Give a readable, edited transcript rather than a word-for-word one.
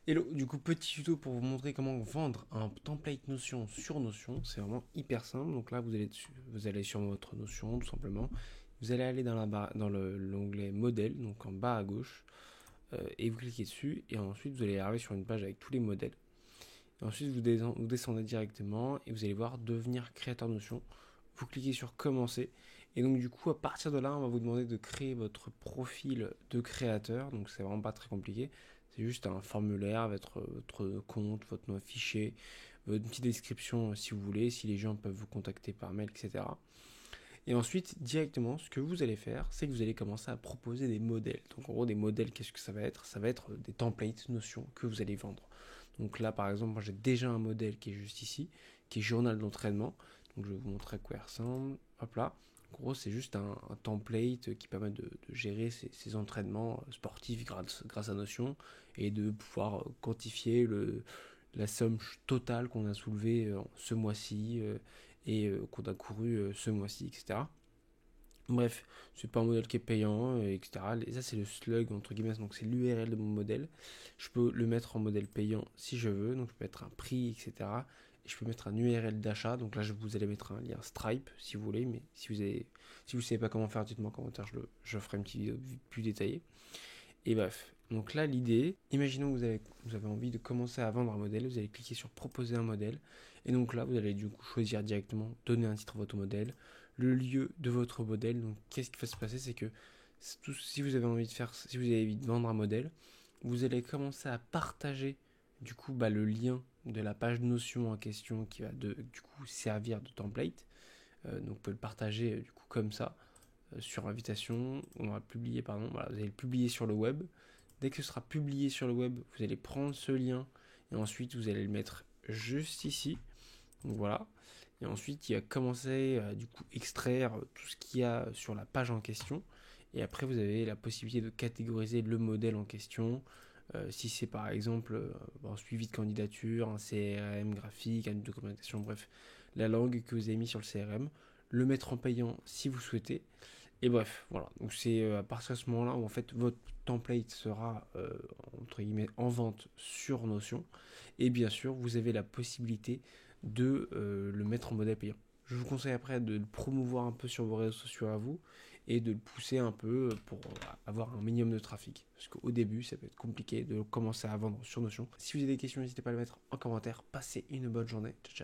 Hello, du coup, petit tuto pour vous montrer comment vendre un template Notion sur Notion. C'est vraiment hyper simple. Donc là, vous allez sur votre Notion, tout simplement. Vous allez aller dans l'onglet modèle, donc en bas à gauche, et vous cliquez dessus. Et ensuite, vous allez arriver sur une page avec tous les modèles. Et ensuite, vous descendez directement et vous allez voir devenir créateur Notion. Vous cliquez sur commencer. Et donc, du coup, à partir de là, on va vous demander de créer votre profil de créateur. Donc, c'est vraiment pas très compliqué. C'est juste un formulaire, votre compte, votre nom affiché, une petite description si vous voulez, si les gens peuvent vous contacter par mail, etc. Et ensuite, directement, ce que vous allez faire, c'est que vous allez commencer à proposer des modèles. Donc en gros, des modèles, qu'est-ce que ça va être? Ça va être des templates Notion que vous allez vendre. Donc là, par exemple, moi j'ai déjà un modèle qui est juste ici, qui est journal d'entraînement. Donc je vais vous montrer à quoi il ressemble. Hop là. En gros, c'est juste un template qui permet de gérer ses entraînements sportifs grâce à Notion et de pouvoir quantifier la somme totale qu'on a soulevée ce mois-ci et qu'on a couru ce mois-ci, etc. Bref, c'est pas un modèle qui est payant, etc. Et ça, c'est le slug, entre guillemets, donc c'est l'URL de mon modèle. Je peux le mettre en modèle payant si je veux, donc je peux mettre un prix, etc. Et je peux mettre un URL d'achat, donc là, vous allez mettre un lien Stripe si vous voulez, mais si vous savez pas comment faire, dites-moi en commentaire, je ferai une petite vidéo plus détaillée. Et bref, donc là l'idée, imaginons que vous avez envie de commencer à vendre un modèle, vous allez cliquer sur proposer un modèle, et donc là vous allez du coup choisir directement, donner un titre à votre modèle, le lieu de votre modèle. Donc qu'est-ce qui va se passer, c'est que si vous avez envie de faire, si vous avez envie de vendre un modèle, vous allez commencer à partager du coup le lien de la page Notion en question qui va du coup servir de template. Donc vous pouvez le partager du coup comme ça sur invitation, on va le publier, pardon, voilà, vous allez le publier sur le web. Dès que ce sera publié sur le web, vous allez prendre ce lien et ensuite vous allez le mettre juste ici. Donc voilà. Et ensuite, il va commencer à du coup extraire tout ce qu'il y a sur la page en question. Et après, vous avez la possibilité de catégoriser le modèle en question. Si c'est par exemple un suivi de candidature, un CRM graphique, une documentation, bref, la langue que vous avez mis sur le CRM, le mettre en payant si vous souhaitez. Et bref, voilà. Donc c'est à partir de ce moment-là où en fait votre template sera entre guillemets en vente sur Notion. Et bien sûr, vous avez la possibilité de le mettre en modèle payant. Je vous conseille après de le promouvoir un peu sur vos réseaux sociaux à vous et de le pousser un peu pour avoir un minimum de trafic. Parce qu'au début, ça peut être compliqué de commencer à vendre sur Notion. Si vous avez des questions, n'hésitez pas à les mettre en commentaire. Passez une bonne journée. Ciao, ciao.